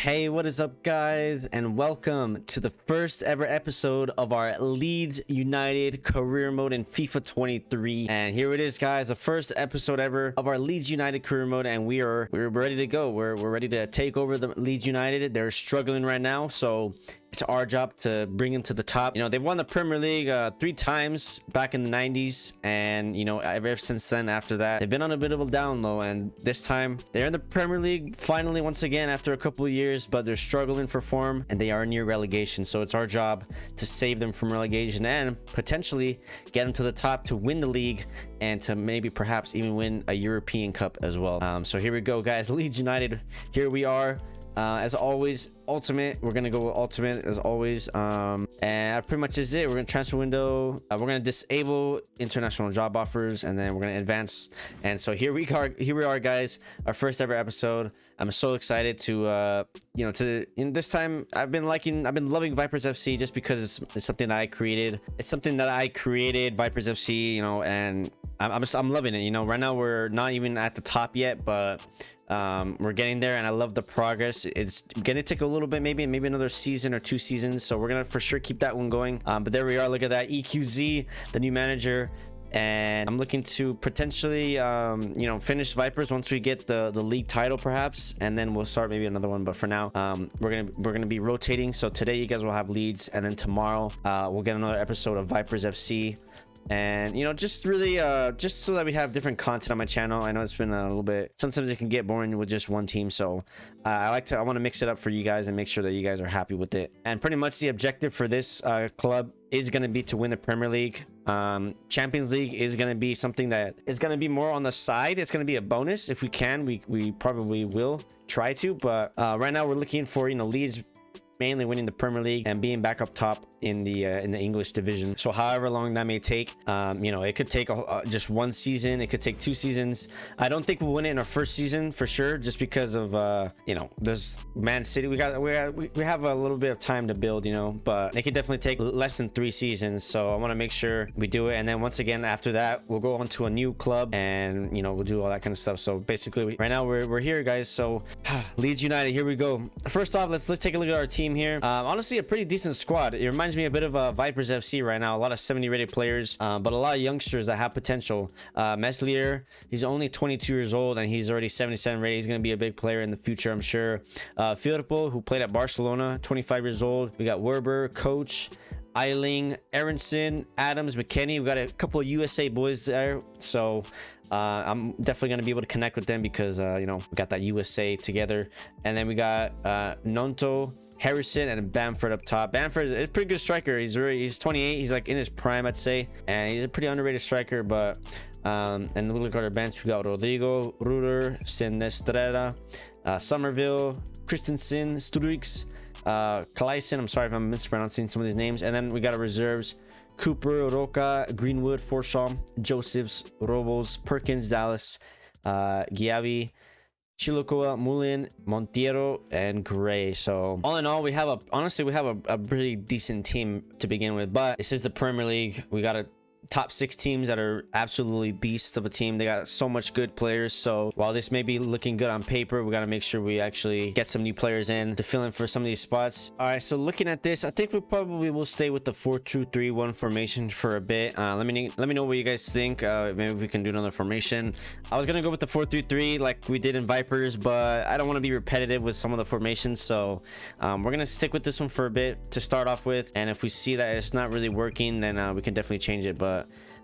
Hey, what is up, guys, and welcome to the first ever episode of our Leeds United career mode in FIFA 23. And here it is, guys, the first episode ever of our Leeds United career mode, and we're ready to go. We're ready to take over the Leeds United. They're struggling right now, so it's our job to bring them to the top. You know, they've won the Premier League 3 times back in the 90s, and you know, ever since then, after that, they've been on a bit of a down low, and this time they're in the Premier League finally once again after a couple of years, but they're struggling for form and they are near relegation. So it's our job to save them from relegation and potentially get them to the top to win the league and to maybe perhaps even win a European Cup as well. So here we go, guys. Leeds United, here we are. As always, ultimate, we're gonna go with ultimate as always, and that pretty much is it. We're gonna transfer window, we're gonna disable international job offers, and then we're gonna advance. And so here we are, guys, our first ever episode. I'm so excited to in this time I've been loving Vipers FC just because it's something that I created. It's something that I created, Vipers FC, you know, and I'm loving it. You know, right now we're not even at the top yet, but we're getting there, and I love the progress. It's gonna take a little bit, maybe another season or 2 seasons, so we're gonna for sure keep that one going. But there we are. Look at that, eqz, the new manager, and I'm looking to potentially finish Vipers once we get the league title perhaps, and then we'll start maybe another one. But for now, we're gonna be rotating. So today you guys will have Leeds, and then tomorrow we'll get another episode of Vipers FC. And you know, just really just so that we have different content on my channel. I know it's been a little bit, sometimes it can get boring with just one team, so I want to mix it up for you guys and make sure that you guys are happy with it. And pretty much the objective for this club is going to be to win the Premier League. Champions League is going to be something that is going to be more on the side. It's going to be a bonus if we can. We probably will try to, but right now we're looking for, you know, Leeds mainly winning the Premier League and being back up top in the English division. So however long that may take, you know, it could take just 1 season, it could take 2 seasons. I don't think we'll win it in our first season for sure, just because of you know, there's Man City. We have a little bit of time to build, you know, but it could definitely take less than 3 seasons. So I want to make sure we do it, and then once again after that we'll go on to a new club, and you know, we'll do all that kind of stuff. So basically right now we're here, guys. So Leeds United, here we go. First off, let's take a look at our team here. Honestly, a pretty decent squad. It reminds me a bit of Vipers FC right now. A lot of 70 rated players, but a lot of youngsters that have potential. Meslier, he's only 22 years old and he's already 77 rated. He's going to be a big player in the future, I'm sure. Firpo, who played at Barcelona, 25 years old. We got Werber, Coach, Eiling, Aronson, Adams, McKennie. We got a couple of USA boys there, so I'm definitely going to be able to connect with them because you know, we got that USA together. And then we got Nonto, Harrison, and Bamford up top. Bamford is a pretty good striker. He's 28. He's like in his prime, I'd say, and he's a pretty underrated striker. But and we look at our bench. We got Rodrigo, Ruder, Sinestrera, Somerville, Christensen, Struix, Kleisen. I'm sorry if I'm mispronouncing some of these names. And then we got our reserves: Cooper, Roca, Greenwood, Forshaw, Josephs, Robles, Perkins, Dallas, Giavi, Chilokoa, Mullen, Montiero, and Gray. So all in all, we have a pretty decent team to begin with. But this is the Premier League. We got a top 6 teams that are absolutely beasts of a team. They got so much good players. So while this may be looking good on paper, we got to make sure we actually get some new players in to fill in for some of these spots. All right, so looking at this, I think we probably will stay with the 4-2-3-1 formation for a bit. Let me know what you guys think. Maybe we can do another formation. I was gonna go with the 4-3-3 like we did in Vipers, but I don't want to be repetitive with some of the formations, so we're gonna stick with this one for a bit to start off with, and if we see that it's not really working, then we can definitely change it. But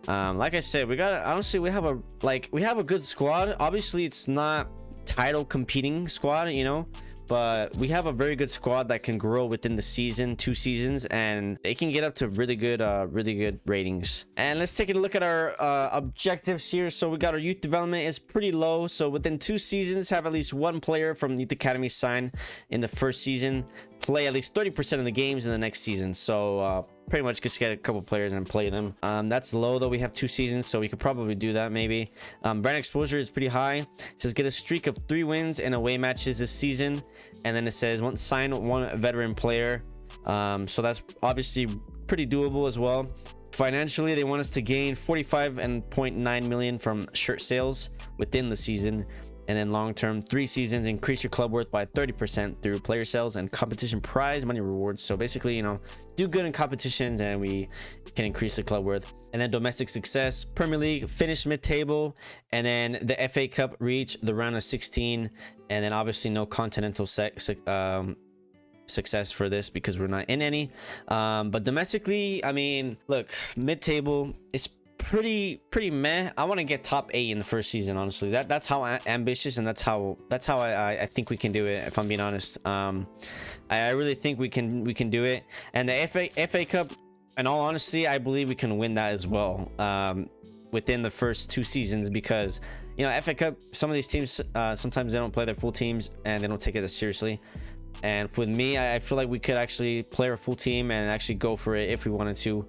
like I said, we have a good squad. Obviously it's not title competing squad, you know, but we have a very good squad that can grow within the season, 2 seasons, and they can get up to really good ratings. And let's take a look at our objectives here. So we got our youth development is pretty low, so within 2 seasons have at least 1 player from youth academy sign in the first season, play at least 30% of the games in the next season. So pretty much just get a couple players and play them. That's low though. We have 2 seasons, so we could probably do that maybe. Brand exposure is pretty high. It says get a streak of 3 wins in away matches this season, and then it says sign 1 veteran player. So that's obviously pretty doable as well. Financially, they want us to gain 45.9 million from shirt sales within the season, And then long term, 3 seasons, increase your club worth by 30% through player sales and competition prize money rewards. So basically, you know, do good in competitions and we can increase the club worth. And then domestic success, Premier League, finish mid-table, and then the FA Cup, reach the round of 16, and then obviously no continental success for this because we're not in any. But domestically, I mean, look, mid-table, it's pretty meh. I want to get top 8 in the first season, honestly. That's how ambitious, and that's how I think we can do it, if I'm being honest. I really think we can do it. And the FA Cup, in all honesty, I believe we can win that as well, within the first 2 seasons, because, you know, FA Cup, some of these teams, sometimes they don't play their full teams and they don't take it as seriously. And with me, I feel like we could actually play our full team and actually go for it if we wanted to,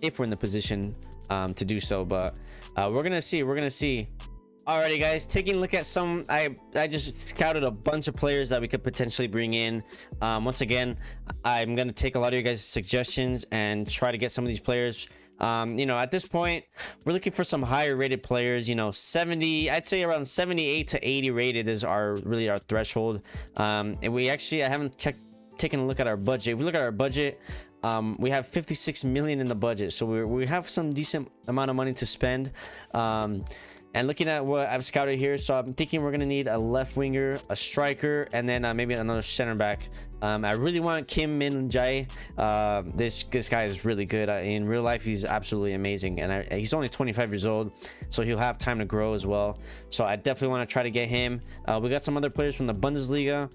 if we're in the position to do so. But we're gonna see. Alrighty, guys, taking a look at some, I just scouted a bunch of players that we could potentially bring in. Once again, I'm gonna take a lot of your guys' suggestions and try to get some of these players. You know, at this point, we're looking for some higher rated players. You know, 70, I'd say around 78 to 80 rated is really our threshold. And I haven't taken a look at our budget. If we look at our budget, we have 56 million in the budget, so we have some decent amount of money to spend. And looking at what I've scouted here, so I'm thinking we're gonna need a left winger, a striker, and then maybe another center back. I really want Kim Min Jae. This guy is really good. In real life, he's absolutely amazing, and he's only 25 years old, so he'll have time to grow as well. So I definitely want to try to get him. We got some other players from the Bundesliga,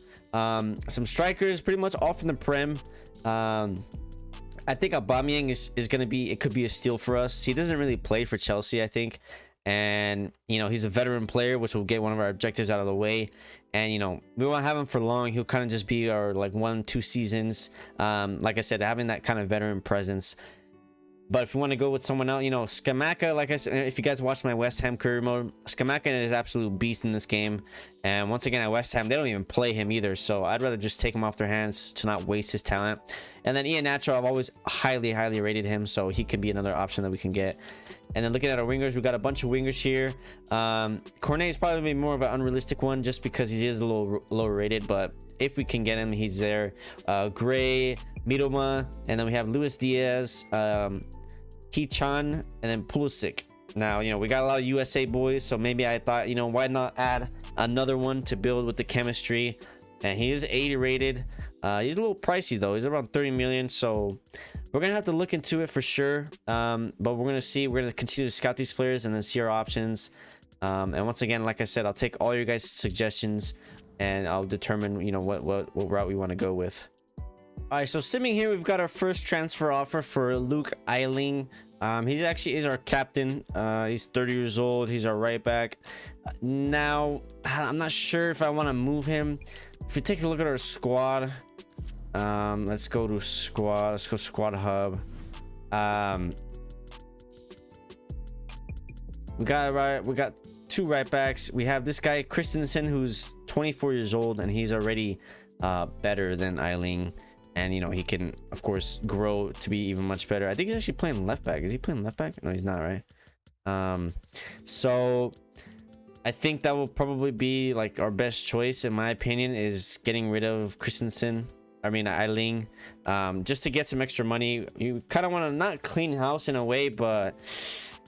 some strikers, pretty much all from the Prem. I think Aubameyang is gonna be, it could be a steal for us. He doesn't really play for Chelsea, I think. And, you know, he's a veteran player, which will get one of our objectives out of the way. And, you know, we won't have him for long. He'll kind of just be our like 1-2 seasons. Like I said, having that kind of veteran presence. But if you want to go with someone else, you know, Skamaka, like I said, if you guys watched my West Ham career mode, Skamaka is absolute beast in this game. And once again, at West Ham, they don't even play him either. So I'd rather just take him off their hands to not waste his talent. And then Ian Nacho, I've always highly rated him, so he could be another option that we can get. And then looking at our wingers, we got a bunch of wingers here. Cornet is probably more of an unrealistic one just because he is a little lower rated, but if we can get him, he's there. Gray, Mitoma, and then we have Luis Diaz, Ki-chan, and then Pulisic. Now, you know, we got a lot of USA boys, so maybe I thought, you know, why not add another one to build with the chemistry. And he is 80 rated. He's a little pricey though. He's around 30 million, so we're gonna have to look into it for sure. But we're gonna see. We're gonna continue to scout these players and then see our options. And once again, like I said, I'll take all your guys' suggestions and I'll determine, you know, what route we want to go with. All right, so simming here, we've got our first transfer offer for Luke Eiling. He actually is our captain. He's 30 years old. He's our right back. Now, I'm not sure if I want to move him. If you take a look at our squad, let's go to squad. Let's go squad hub. We got 2 right backs. We have this guy Christensen, who's 24 years old, and he's already better than Eiling. And, you know, he can, of course, grow to be even much better. I think he's actually playing left back. Is he playing left back? No, he's not, right? So I think that will probably be like our best choice, in my opinion, is getting rid of Eiling, just to get some extra money. You kind of want to not clean house in a way, but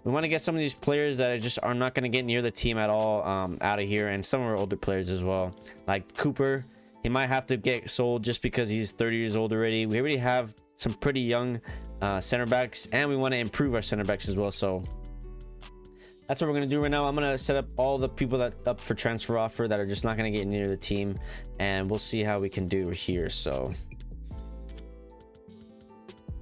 we want to get some of these players that are not going to get near the team at all out of here, and some of our older players as well, like Cooper. He might have to get sold just because he's 30 years old already. We already have some pretty young center backs, and we want to improve our center backs as well. So that's what we're going to do right now. I'm going to set up all the people that up for transfer offer that are just not going to get near the team, and we'll see how we can do here. So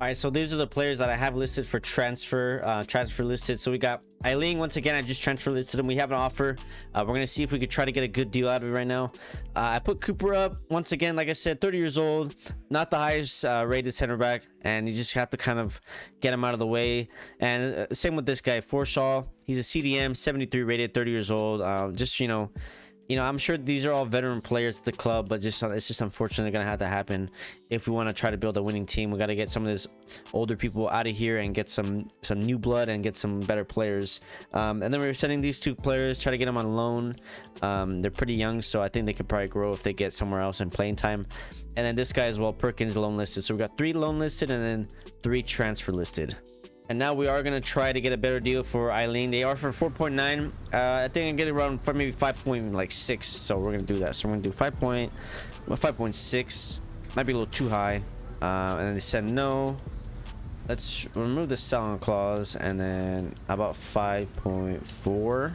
all right, so these are the players that I have listed for transfer listed. So we got Eiling. Once again, I just transfer listed him. We have an offer. We're gonna see if we could try to get a good deal out of it right now. I put Cooper up once again. Like I said, 30 years old, not the highest rated center back, and you just have to kind of get him out of the way. And same with this guy Forshaw. He's a CDM, 73 rated, 30 years old. Just, you know, you know, I'm sure these are all veteran players at the club, but it's just unfortunately gonna have to happen if we want to try to build a winning team. We got to get some of this older people out of here and get some new blood and get some better players. And then we're sending these 2 players, try to get them on loan. They're pretty young, so I think they could probably grow if they get somewhere else in playing time. And then this guy as well, Perkins, loan listed. So we got 3 loan listed and then 3 transfer listed. And now we are going to try to get a better deal for Eileen. They are for 4.9. I think I can get it around for maybe 5.6. So we're going to do that. So we're going to do 5.6. Might be a little too high. And then they said no. Let's remove the selling clause. And then about 5.4.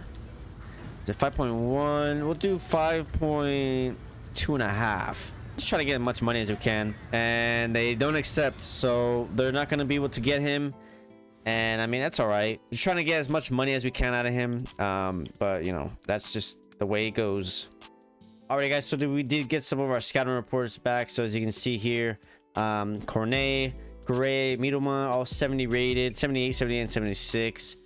The 5.1. We'll do 5.2.5. Let's try to get as much money as we can. And they don't accept. So they're not going to be able to get him. And I mean, that's all right. Just trying to get as much money as we can out of him. But you know, that's just the way it goes. All right, guys. So we did get some of our scouting reports back. So as you can see here, Cornet, Gray, Miedema, all 70 rated, 78, 78, and 76.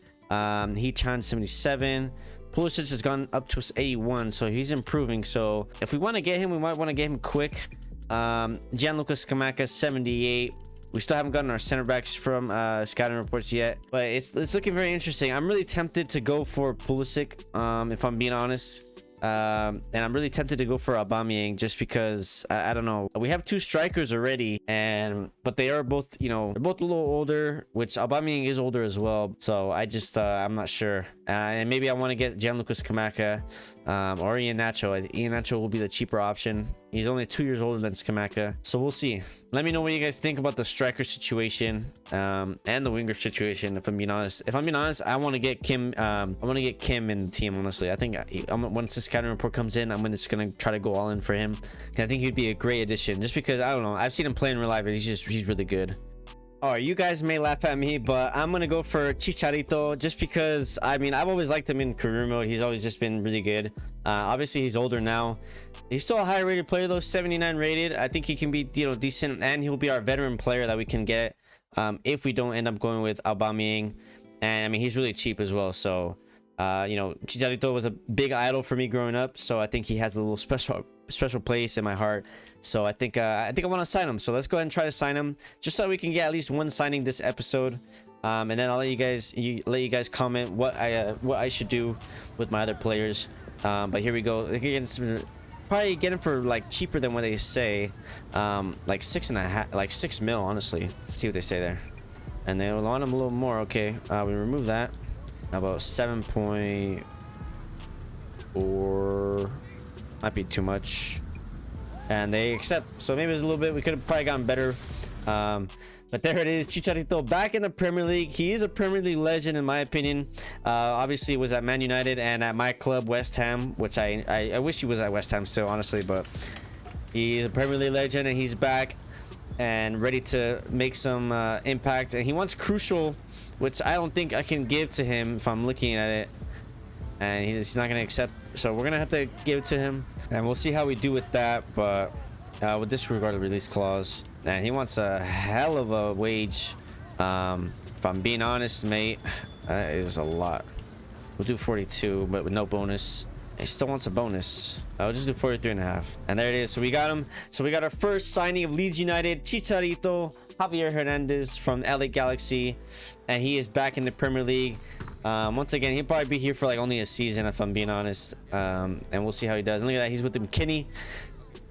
He-chan 77. Pulisic has gone up to 81, so he's improving. So if we want to get him, we might want to get him quick. Gianluca Scamacca 78. We still haven't gotten our center backs from scouting reports yet, but it's looking very interesting. I'm really tempted to go for Pulisic, if I'm being honest. And I'm really tempted to go for Aubameyang just because I don't know. We have 2 strikers already, but they are both, you know, they're both a little older, which Aubameyang is older as well. So I just I'm not sure. And maybe I want to get Gianluca Scamacca or Iheanacho. Iheanacho will be the cheaper option. He's only 2 years older than Scamacca, so we'll see. Let me know what you guys think about the striker situation and the winger situation. If I'm being honest, I want to get Kim. I want to get Kim in the team. Honestly, I think once the scouting report comes in, I'm just gonna try to go all in for him. I think he'd be a great addition, just because I don't know. I've seen him play in real life, and he's really good. All right, you guys may laugh at me, but I'm gonna go for Chicharito just because I mean I've always liked him in career mode. He's always just been really good. Obviously he's older now. He's still a high rated player though, 79 rated. I think he can be, you know, decent, and he'll be our veteran player that we can get if we don't end up going with Aubameyang. And I mean he's really cheap as well. So you know, Chicharito was a big idol for me growing up, so I think he has a little special place in my heart. So I think I want to sign him. So let's go ahead and try to sign him, just so we can get at least 1 signing this episode. And then I'll let you guys comment what I should do with my other players. But here we go. Probably get him for like cheaper than what they say, like 6.5, like 6 mil, honestly. Let's see what they say there. And they want him a little more. Okay, we remove that. About 7.4 might be too much, and they accept. So maybe it's a little bit. We could have probably gotten better, but there it is. Chicharito back in the Premier League. He is a Premier League legend in my opinion. Obviously, was at Man United and at my club West Ham, which I wish he was at West Ham still, honestly. But he's a Premier League legend, and he's back and ready to make some impact. And he wants crucial, which I don't think I can give to him if I'm looking at it, and he's not going to accept. So we're gonna have to give it to him, and we'll see how we do with that. But with disregard the release clause, and he wants a hell of a wage. If I'm being honest, mate, that is a lot. We'll do 42, but with no bonus. He still wants a bonus. I'll just do 43.5, and there it is. So we got him. So we got our first signing of Leeds United, Chicharito Javier Hernandez from LA Galaxy, and he is back in the Premier League. Once again, he'll probably be here for like only a season, if I'm being honest. And we'll see how he does. And look at that, he's with McKinney,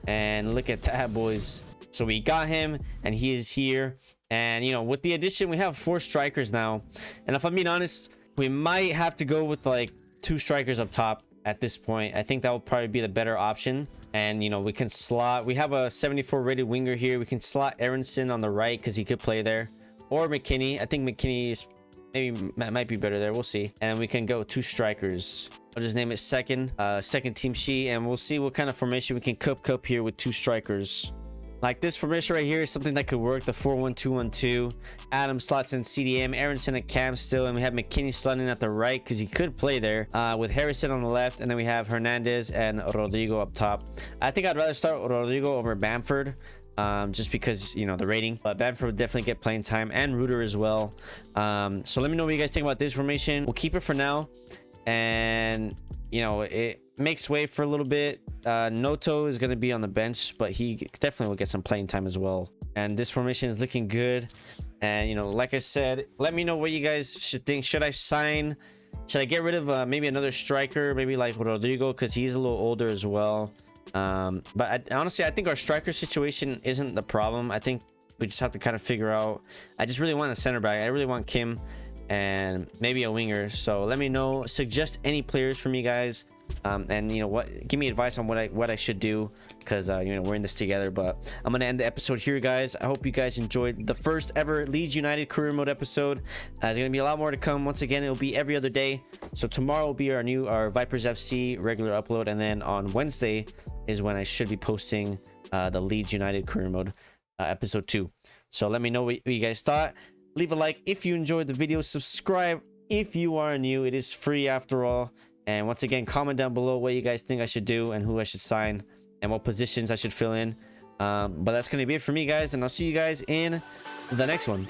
and look at that, boys. So we got him, and he is here. And you know, with the addition, we have 4 strikers now, and if I'm being honest, we might have to go with like 2 strikers up top at this point. I think that will probably be the better option. And you know, we can slot, we have a 74 rated winger here. We can slot Aronson on the right because he could play there, or McKinney. I think McKinney is maybe might be better there. We'll see. And we can go 2 strikers. I'll just name it second team sheet, and we'll see what kind of formation we can cup here with 2 strikers. Like this formation right here is something that could work. The 4-1-2-1-2. Adam slots in CDM, Aronson at cam still, and we have McKinney slotting at the right because he could play there, with Harrison on the left, and then we have Hernandez and Rodrigo up top. I think I'd rather start Rodrigo over Bamford, just because, you know, the rating, but Bamford would definitely get playing time, and Ruder as well. So let me know what you guys think about this formation. We'll keep it for now, and you know, makes way for a little bit. Noto is going to be on the bench, but he definitely will get some playing time as well. And this formation is looking good. And, you know, like I said, let me know what you guys should think. Should I sign? Should I get rid of maybe another striker? Maybe like Rodrigo, because he's a little older as well. But honestly, I think our striker situation isn't the problem. I think we just have to kind of figure out. I just really want a center back. I really want Kim and maybe a winger. So let me know. Suggest any players for me, guys. And you know what, give me advice on what I should do, because you know, we're in this together. But I'm gonna end the episode here, guys. I hope you guys enjoyed the first ever Leeds United career mode episode. There's gonna be a lot more to come. Once again, it'll be every other day. So tomorrow will be our Vipers FC regular upload, and then on Wednesday is when I should be posting the Leeds United career mode episode 2. So let me know what you guys thought. Leave a like if you enjoyed the video. Subscribe if you are new. It is free after all. And once again, comment down below what you guys think I should do and who I should sign and what positions I should fill in. But that's going to be it for me, guys. And I'll see you guys in the next one.